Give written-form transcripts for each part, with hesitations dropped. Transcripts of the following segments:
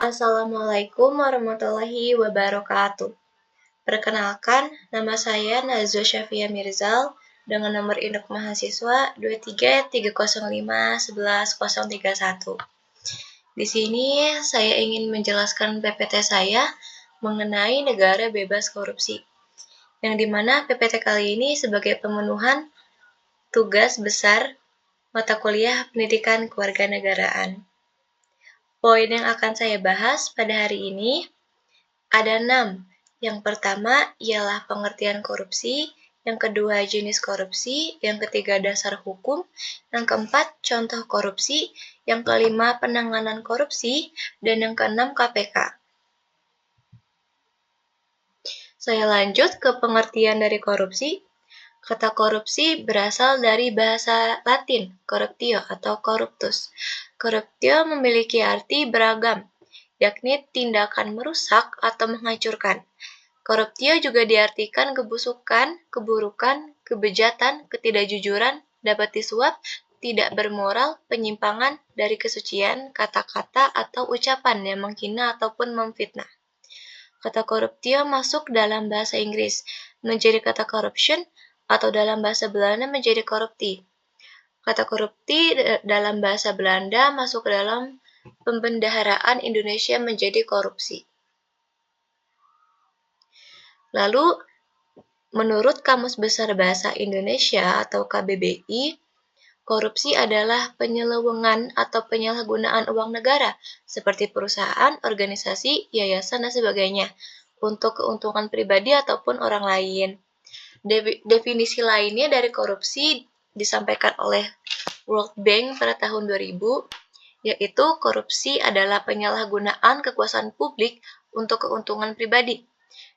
Assalamualaikum warahmatullahi wabarakatuh. Perkenalkan, nama saya Nazwa Syafia Mirzal dengan nomor induk mahasiswa 2330511031. Di sini saya ingin menjelaskan PPT saya mengenai negara bebas korupsi, yang dimana PPT kali ini sebagai pemenuhan tugas besar mata kuliah pendidikan kewarganegaraan. Poin yang akan saya bahas pada hari ini ada 6. Yang pertama ialah pengertian korupsi, yang kedua jenis korupsi, yang ketiga dasar hukum, yang keempat contoh korupsi, yang kelima penanganan korupsi, dan yang keenam KPK. Saya lanjut ke pengertian dari korupsi. Kata korupsi berasal dari bahasa Latin, corruptio atau corruptus. Corruptio memiliki arti beragam, yakni tindakan merusak atau menghancurkan. Corruptio juga diartikan kebusukan, keburukan, kebejatan, ketidakjujuran, dapat disuap, tidak bermoral, penyimpangan dari kesucian, kata-kata atau ucapan yang menghina ataupun memfitnah. Kata corruptio masuk dalam bahasa Inggris menjadi kata corruption, atau dalam bahasa Belanda menjadi korupti. Kata korupti dalam bahasa Belanda masuk ke dalam pembendaharaan Indonesia menjadi korupsi. Lalu, menurut Kamus Besar Bahasa Indonesia atau KBBI, korupsi adalah penyelewengan atau penyalahgunaan uang negara, seperti perusahaan, organisasi, yayasan, dan sebagainya, untuk keuntungan pribadi ataupun orang lain. Definisi lainnya dari korupsi disampaikan oleh World Bank pada tahun 2000, yaitu korupsi adalah penyalahgunaan kekuasaan publik untuk keuntungan pribadi.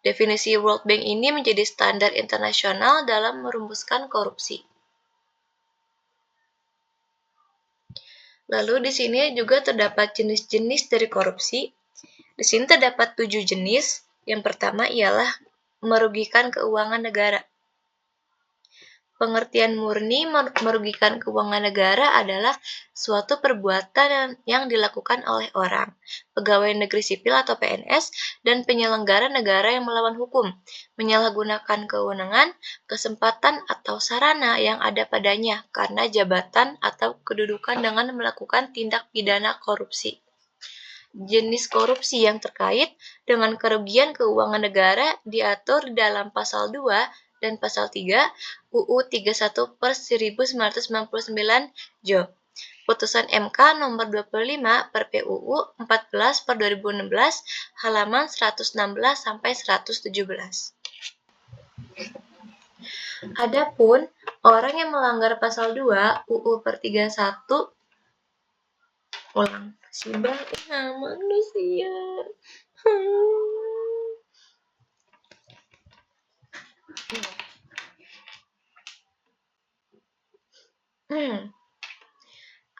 Definisi World Bank ini menjadi standar internasional dalam merumuskan korupsi. Lalu di sini juga terdapat jenis-jenis dari korupsi. Di sini terdapat 7 jenis. Yang pertama ialah merugikan keuangan negara. Pengertian murni merugikan keuangan negara adalah suatu perbuatan yang dilakukan oleh orang, pegawai negeri sipil atau PNS, dan penyelenggara negara yang melawan hukum, menyalahgunakan kewenangan, kesempatan, atau sarana yang ada padanya karena jabatan atau kedudukan dengan melakukan tindak pidana korupsi. Jenis korupsi yang terkait dengan kerugian keuangan negara diatur dalam Pasal 2 dan Pasal 3 UU 31/1999 Jo. Putusan MK nomor 25 per PUU 14 per 2016 halaman 116 sampai 117. Adapun orang yang melanggar Pasal 2 UU per 31 ulang manusia.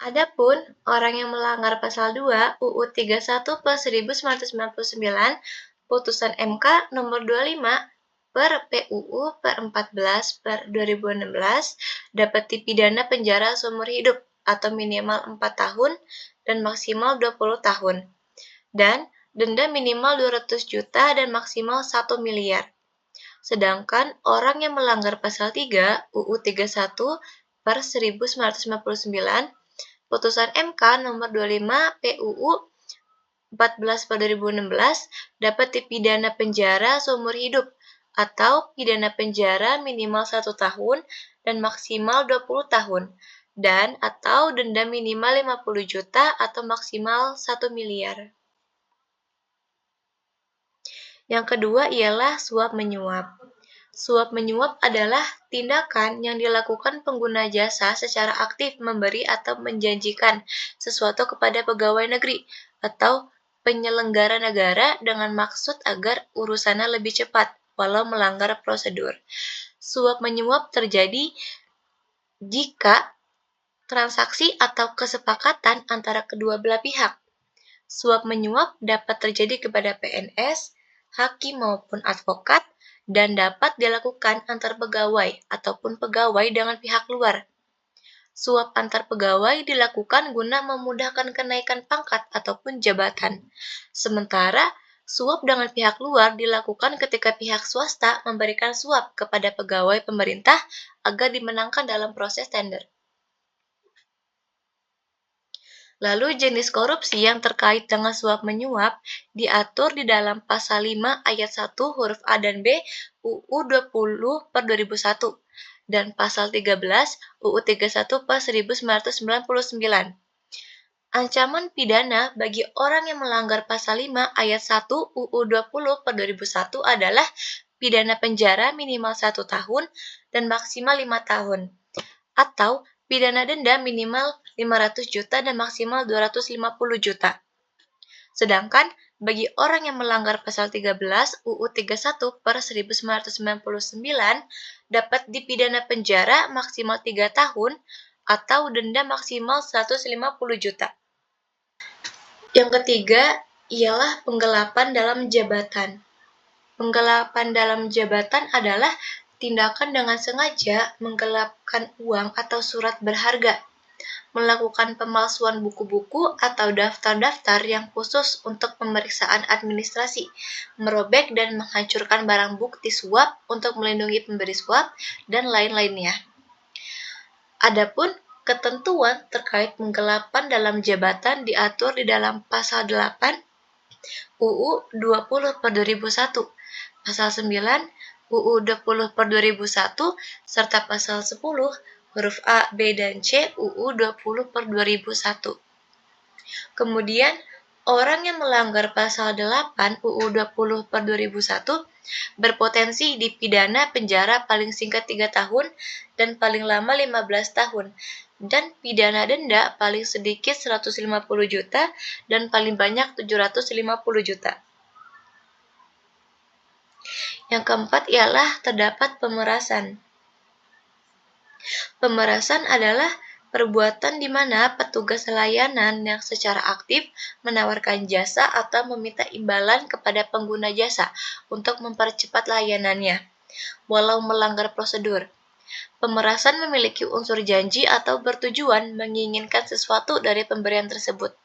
Adapun orang yang melanggar Pasal 2 UU 31 per 1999 putusan MK nomor 25 per PUU per 14 per 2016 dapat dipidana penjara seumur hidup atau minimal 4 tahun dan maksimal 20 tahun, dan denda minimal 200 juta dan maksimal 1 miliar. Sedangkan orang yang melanggar Pasal 3 UU 31 per 1999 putusan MK nomor 25 PUU 14 per 2016 dapat dipidana penjara seumur hidup atau pidana penjara minimal 1 tahun dan maksimal 20 tahun, dan atau denda minimal 50 juta atau maksimal 1 miliar. Yang kedua ialah suap-menyuap. Suap-menyuap adalah tindakan yang dilakukan pengguna jasa secara aktif memberi atau menjanjikan sesuatu kepada pegawai negeri atau penyelenggara negara dengan maksud agar urusannya lebih cepat, walau melanggar prosedur. Suap-menyuap terjadi jika transaksi atau kesepakatan antara kedua belah pihak. Suap-menyuap dapat terjadi kepada PNS, hakim maupun advokat, dan dapat dilakukan antar pegawai ataupun pegawai dengan pihak luar. suap antar pegawai dilakukan guna memudahkan kenaikan pangkat ataupun jabatan. Sementara, suap dengan pihak luar dilakukan ketika pihak swasta memberikan suap kepada pegawai pemerintah agar dimenangkan dalam proses tender. Lalu jenis korupsi yang terkait dengan suap menyuap diatur di dalam pasal 5 ayat 1 huruf A dan B UU 20/2001 dan pasal 13 UU 31/1999. Ancaman pidana bagi orang yang melanggar pasal 5 ayat 1 UU 20/2001 adalah pidana penjara minimal 1 tahun dan maksimal 5 tahun, atau pidana denda minimal 500 juta dan maksimal 250 juta. Sedangkan bagi orang yang melanggar pasal 13 UU 31/1999 dapat dipidana penjara maksimal 3 tahun atau denda maksimal 150 juta. Yang ketiga ialah penggelapan dalam jabatan. Penggelapan dalam jabatan adalah tindakan dengan sengaja menggelapkan uang atau surat berharga, melakukan pemalsuan buku-buku atau daftar-daftar yang khusus untuk pemeriksaan administrasi, merobek dan menghancurkan barang bukti suap untuk melindungi pemberi suap, dan lain-lainnya. Adapun ketentuan terkait penggelapan dalam jabatan diatur di dalam pasal 8 UU 20/2001, pasal 9 UU 20/2001, serta pasal 10 huruf A, B, dan C UU 20/2001. Kemudian, orang yang melanggar pasal 8 UU 20/2001 berpotensi dipidana penjara paling singkat 3 tahun dan paling lama 15 tahun, dan pidana denda paling sedikit 150 juta dan paling banyak 750 juta. Yang keempat ialah terdapat pemerasan. Pemerasan adalah perbuatan di mana petugas layanan yang secara aktif menawarkan jasa atau meminta imbalan kepada pengguna jasa untuk mempercepat layanannya, walau melanggar prosedur. Pemerasan memiliki unsur janji atau bertujuan menginginkan sesuatu dari pemberian tersebut.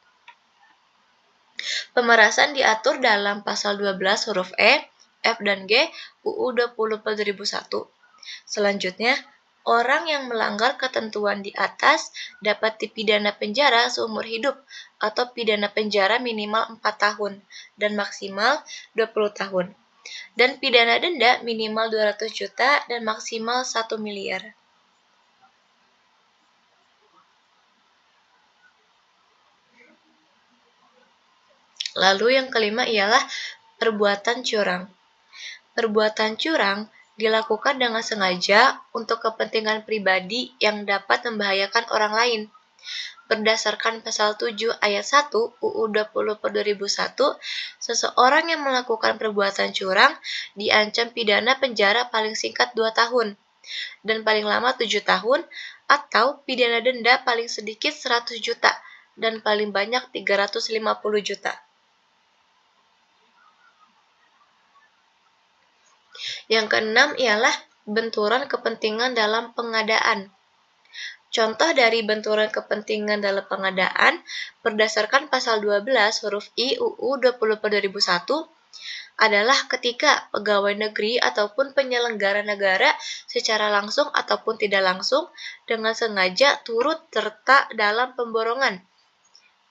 Pemerasan diatur dalam pasal 12 huruf E, F, dan G UU 20/2001. Selanjutnya, orang yang melanggar ketentuan di atas dapat dipidana penjara seumur hidup atau pidana penjara minimal 4 tahun dan maksimal 20 tahun, dan pidana denda minimal 200 juta dan maksimal 1 miliar. Lalu yang kelima ialah perbuatan curang. Perbuatan curang dilakukan dengan sengaja untuk kepentingan pribadi yang dapat membahayakan orang lain. Berdasarkan pasal 7 ayat 1 UU 20/2001, seseorang yang melakukan perbuatan curang diancam pidana penjara paling singkat 2 tahun dan paling lama 7 tahun atau pidana denda paling sedikit 100 juta dan paling banyak 350 juta. Yang keenam ialah benturan kepentingan dalam pengadaan. Contoh dari benturan kepentingan dalam pengadaan berdasarkan pasal 12 huruf I UU 20/2001 adalah ketika pegawai negeri ataupun penyelenggara negara secara langsung ataupun tidak langsung dengan sengaja turut serta dalam pemborongan,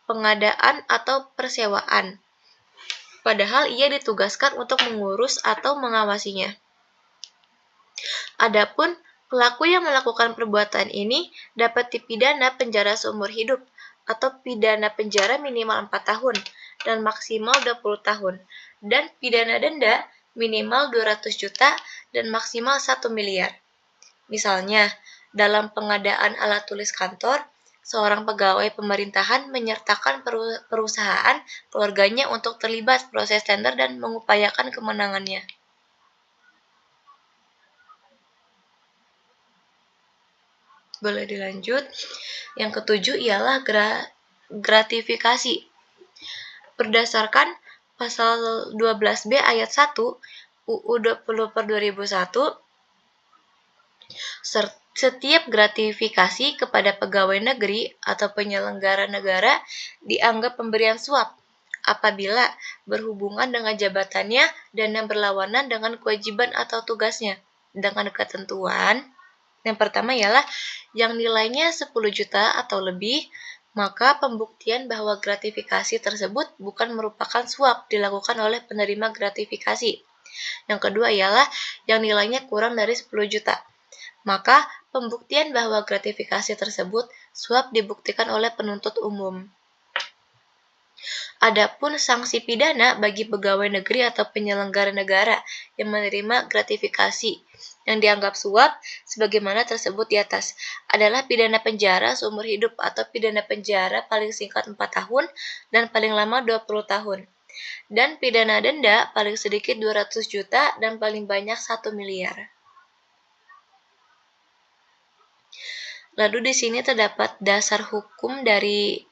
pengadaan atau persewaan, padahal ia ditugaskan untuk mengurus atau mengawasinya. Adapun pelaku yang melakukan perbuatan ini dapat dipidana penjara seumur hidup atau pidana penjara minimal 4 tahun dan maksimal 20 tahun, dan pidana denda minimal 200 juta dan maksimal 1 miliar. Misalnya, dalam pengadaan alat tulis kantor, seorang pegawai pemerintahan menyertakan perusahaan keluarganya untuk terlibat proses tender dan mengupayakan kemenangannya. Boleh dilanjut. Yang ketujuh ialah gratifikasi. Berdasarkan pasal 12B ayat 1 UU 20/2001 Setiap gratifikasi kepada pegawai negeri atau penyelenggara negara dianggap pemberian suap apabila berhubungan dengan jabatannya dan yang berlawanan dengan kewajiban atau tugasnya. Dengan ketentuan, yang pertama ialah yang nilainya 10 juta atau lebih, maka pembuktian bahwa gratifikasi tersebut bukan merupakan suap dilakukan oleh penerima gratifikasi. Yang kedua ialah yang nilainya kurang dari 10 juta. Maka pembuktian bahwa gratifikasi tersebut suap dibuktikan oleh penuntut umum. Adapun sanksi pidana bagi pegawai negeri atau penyelenggara negara yang menerima gratifikasi yang dianggap suap sebagaimana tersebut di atas adalah pidana penjara seumur hidup atau pidana penjara paling singkat 4 tahun dan paling lama 20 tahun. Dan pidana denda paling sedikit 200 juta dan paling banyak 1 miliar. Lalu di sini terdapat dasar hukum dari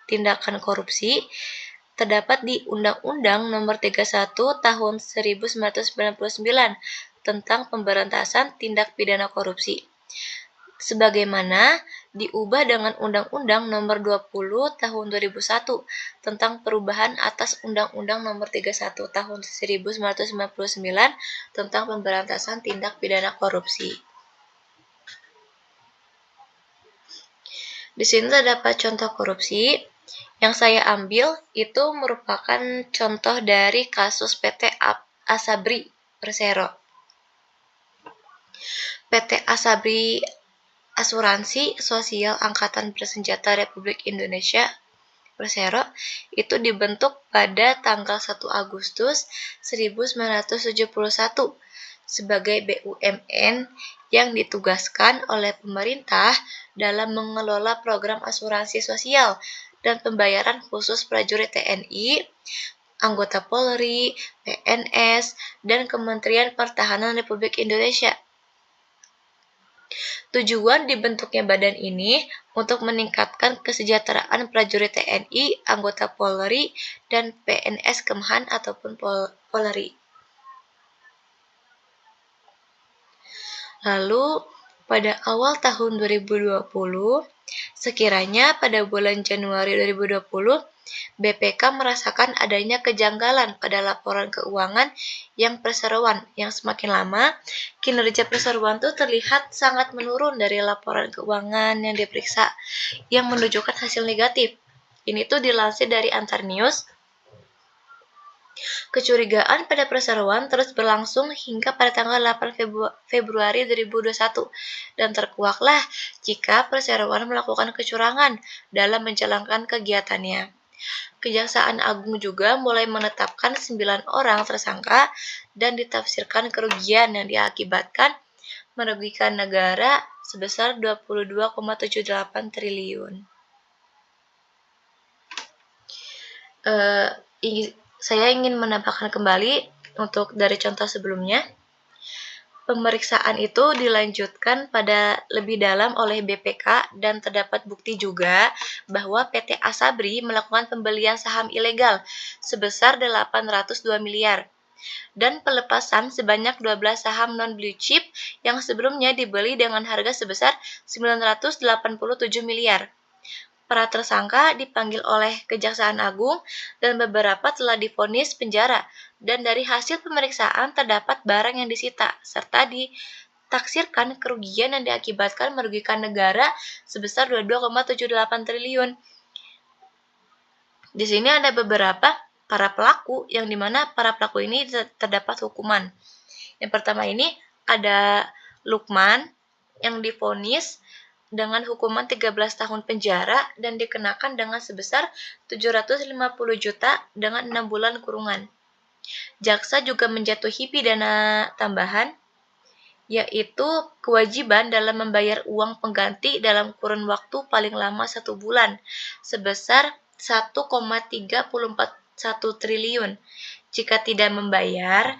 tindakan korupsi, terdapat di Undang-Undang Nomor 31 Tahun 1999 tentang Pemberantasan Tindak Pidana Korupsi. Sebagaimana diubah dengan Undang-Undang Nomor 20 Tahun 2001 tentang perubahan atas Undang-Undang Nomor 31 Tahun 1999 tentang Pemberantasan Tindak Pidana Korupsi. Di sini terdapat contoh korupsi. Yang saya ambil itu merupakan contoh dari kasus PT Asabri Persero. PT Asabri Asuransi Sosial Angkatan Bersenjata Republik Indonesia Persero itu dibentuk pada tanggal 1 Agustus 1971 sebagai BUMN yang ditugaskan oleh pemerintah dalam mengelola program asuransi sosial dan pembayaran khusus prajurit TNI, anggota Polri, PNS, dan Kementerian Pertahanan Republik Indonesia. Tujuan dibentuknya badan ini untuk meningkatkan kesejahteraan prajurit TNI, anggota Polri, dan PNS Kemhan ataupun Polri. Lalu, pada awal tahun 2020, sekiranya pada bulan Januari 2020, BPK merasakan adanya kejanggalan pada laporan keuangan yang perseroan yang semakin lama, kinerja perseroan itu terlihat sangat menurun dari laporan keuangan yang diperiksa yang menunjukkan hasil negatif. Ini tuh dilansir dari Antar News. Kecurigaan pada perseroan terus berlangsung hingga pada tanggal 8 Februari 2021 dan terkuaklah jika perseroan melakukan kecurangan dalam menjalankan kegiatannya. Kejaksaan Agung juga mulai menetapkan 9 orang tersangka dan ditafsirkan kerugian yang diakibatkan merugikan negara sebesar 22,78 triliun. Saya ingin menambahkan kembali untuk dari contoh sebelumnya. Pemeriksaan itu dilanjutkan pada lebih dalam oleh BPK dan terdapat bukti juga bahwa PT Asabri melakukan pembelian saham ilegal sebesar 802 miliar dan pelepasan sebanyak 12 saham non-blue chip yang sebelumnya dibeli dengan harga sebesar 987 miliar. Para tersangka dipanggil oleh Kejaksaan Agung dan beberapa telah divonis penjara dan dari hasil pemeriksaan terdapat barang yang disita serta ditaksirkan kerugian yang diakibatkan merugikan negara sebesar 22,78 triliun. Di sini ada beberapa para pelaku yang dimana para pelaku ini terdapat hukuman. Yang pertama ini ada Lukman yang divonis dengan hukuman 13 tahun penjara dan dikenakan dengan sebesar 750 juta dengan 6 bulan kurungan. Jaksa juga menjatuhi pidana tambahan, yaitu kewajiban dalam membayar uang pengganti dalam kurun waktu paling lama 1 bulan, sebesar 1,341 triliun. Jika tidak membayar,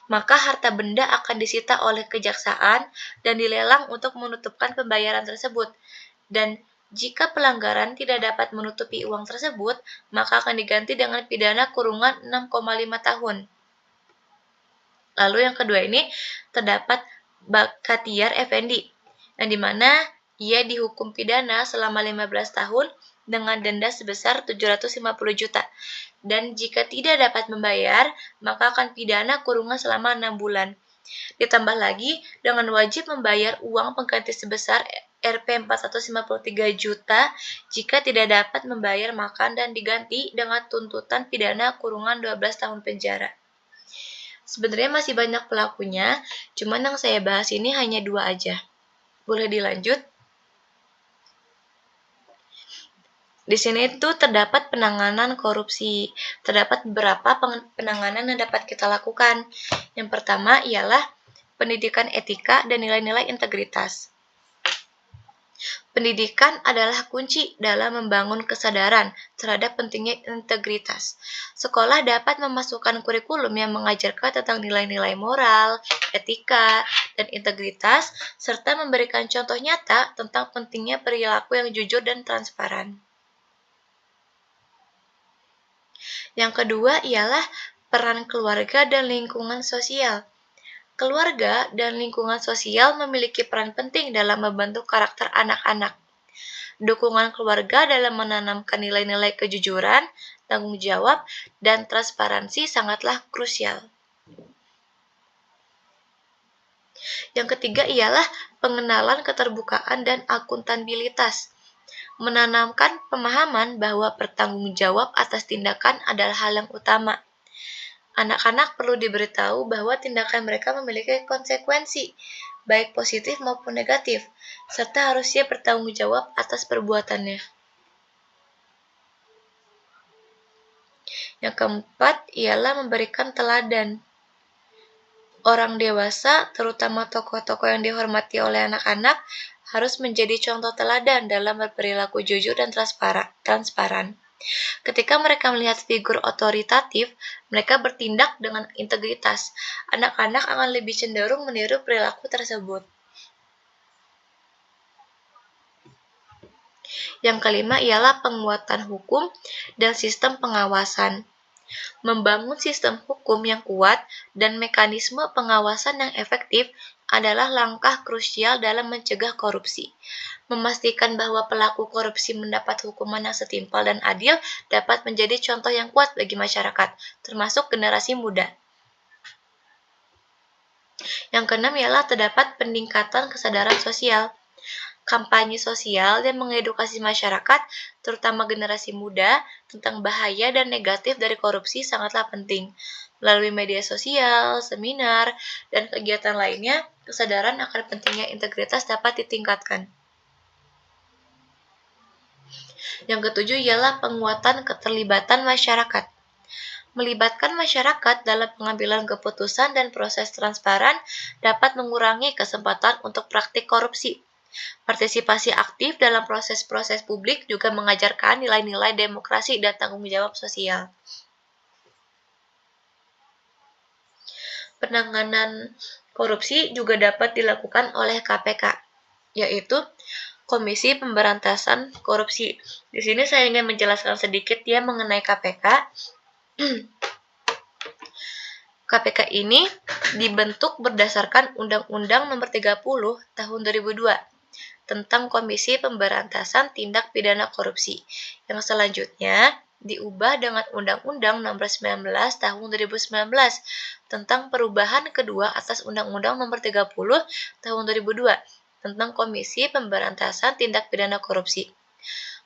maka harta benda akan disita oleh kejaksaan dan dilelang untuk menutupkan pembayaran tersebut. Dan jika pelanggaran tidak dapat menutupi uang tersebut, maka akan diganti dengan pidana kurungan 6,5 tahun. Lalu yang kedua ini terdapat Baktiar Effendi, yang dimana ia dihukum pidana selama 15 tahun dengan denda sebesar 750 juta. Dan jika tidak dapat membayar, maka akan pidana kurungan selama 6 bulan. Ditambah lagi dengan wajib membayar uang pengganti sebesar Rp 453 juta jika tidak dapat membayar makan dan diganti dengan tuntutan pidana kurungan 12 tahun penjara. Sebenarnya masih banyak pelakunya, cuman yang saya bahas ini hanya 2 aja. Boleh dilanjut? Di sini itu terdapat penanganan korupsi. Terdapat beberapa penanganan yang dapat kita lakukan. Yang pertama ialah pendidikan etika dan nilai-nilai integritas. Pendidikan adalah kunci dalam membangun kesadaran terhadap pentingnya integritas. Sekolah dapat memasukkan kurikulum yang mengajarkan tentang nilai-nilai moral, etika, dan integritas, serta memberikan contoh nyata tentang pentingnya perilaku yang jujur dan transparan. Yang kedua ialah peran keluarga dan lingkungan sosial. Keluarga dan lingkungan sosial memiliki peran penting dalam membentuk karakter anak-anak. Dukungan keluarga dalam menanamkan nilai-nilai kejujuran, tanggung jawab, dan transparansi sangatlah krusial. Yang ketiga ialah pengenalan keterbukaan dan akuntabilitas. Menanamkan pemahaman bahwa bertanggung jawab atas tindakan adalah hal yang utama. Anak-anak perlu diberitahu bahwa tindakan mereka memiliki konsekuensi, baik positif maupun negatif, serta harus siap bertanggung jawab atas perbuatannya. Yang keempat ialah memberikan teladan. Orang dewasa, terutama tokoh-tokoh yang dihormati oleh anak-anak, harus menjadi contoh teladan dalam berperilaku jujur dan transparan. Ketika mereka melihat figur otoritatif, mereka bertindak dengan integritas. Anak-anak akan lebih cenderung meniru perilaku tersebut. Yang kelima ialah penguatan hukum dan sistem pengawasan. Membangun sistem hukum yang kuat dan mekanisme pengawasan yang efektif adalah langkah krusial dalam mencegah korupsi. Memastikan bahwa pelaku korupsi mendapat hukuman yang setimpal dan adil dapat menjadi contoh yang kuat bagi masyarakat, termasuk generasi muda. Yang keenam ialah terdapat peningkatan kesadaran sosial. Kampanye sosial dan mengedukasi masyarakat, terutama generasi muda, tentang bahaya dan negatif dari korupsi sangatlah penting. Melalui media sosial, seminar, dan kegiatan lainnya, kesadaran akan pentingnya integritas dapat ditingkatkan. Yang ketujuh ialah penguatan keterlibatan masyarakat. Melibatkan masyarakat dalam pengambilan keputusan dan proses transparan dapat mengurangi kesempatan untuk praktik korupsi. Partisipasi aktif dalam proses-proses publik juga mengajarkan nilai-nilai demokrasi dan tanggung jawab sosial. Penanganan korupsi juga dapat dilakukan oleh KPK, yaitu Komisi Pemberantasan Korupsi. Di sini saya ingin menjelaskan sedikit ya mengenai KPK. KPK ini dibentuk berdasarkan Undang-Undang Nomor 30 Tahun 2002 tentang Komisi Pemberantasan Tindak Pidana Korupsi, yang selanjutnya diubah dengan Undang-Undang Nomor 19 Tahun 2019 tentang perubahan kedua atas Undang-Undang Nomor 30 Tahun 2002 tentang Komisi Pemberantasan Tindak Pidana Korupsi.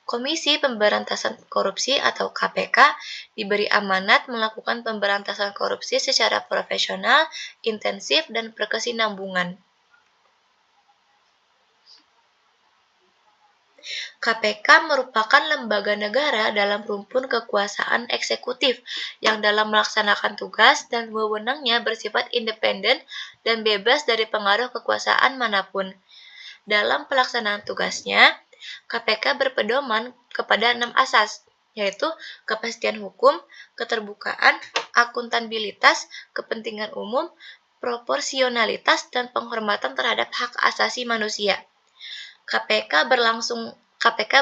Komisi Pemberantasan Korupsi atau KPK diberi amanat melakukan pemberantasan korupsi secara profesional, intensif, dan berkesinambungan. KPK merupakan lembaga negara dalam rumpun kekuasaan eksekutif yang dalam melaksanakan tugas dan wewenangnya bersifat independen dan bebas dari pengaruh kekuasaan manapun. Dalam pelaksanaan tugasnya, KPK berpedoman kepada 6 asas, yaitu kepastian hukum, keterbukaan, akuntabilitas, kepentingan umum, proporsionalitas, dan penghormatan terhadap hak asasi manusia. KPK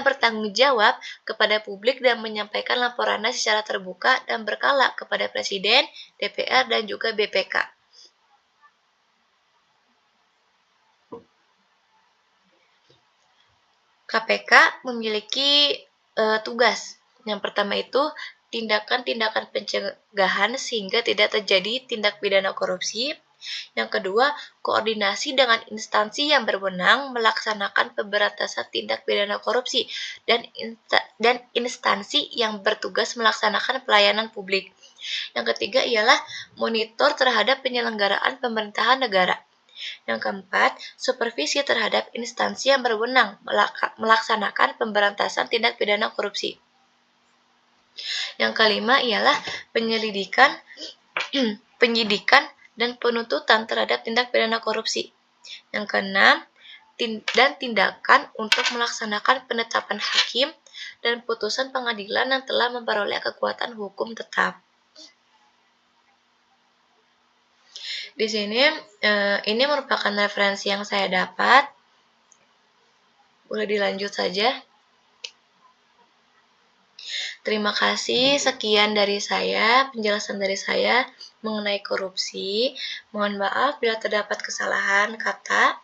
bertanggung jawab kepada publik dan menyampaikan laporannya secara terbuka dan berkala kepada Presiden, DPR, dan juga BPK. KPK memiliki tugas. Yang pertama itu tindakan-tindakan pencegahan sehingga tidak terjadi tindak pidana korupsi. Yang kedua, koordinasi dengan instansi yang berwenang melaksanakan pemberantasan tindak pidana korupsi dan instansi yang bertugas melaksanakan pelayanan publik. Yang ketiga ialah monitor terhadap penyelenggaraan pemerintahan negara. Yang keempat, supervisi terhadap instansi yang berwenang melaksanakan pemberantasan tindak pidana korupsi. Yang kelima ialah penyelidikan, penyidikan, dan penuntutan terhadap tindak pidana korupsi. Yang keenam, dan tindakan untuk melaksanakan penetapan hakim dan putusan pengadilan yang telah memperoleh kekuatan hukum tetap. Di sini ini merupakan referensi yang saya dapat. Boleh dilanjut saja. Terima kasih, sekian dari saya, penjelasan dari saya mengenai korupsi. Mohon maaf bila terdapat kesalahan kata.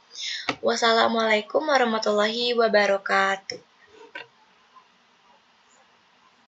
Wassalamualaikum warahmatullahi wabarakatuh.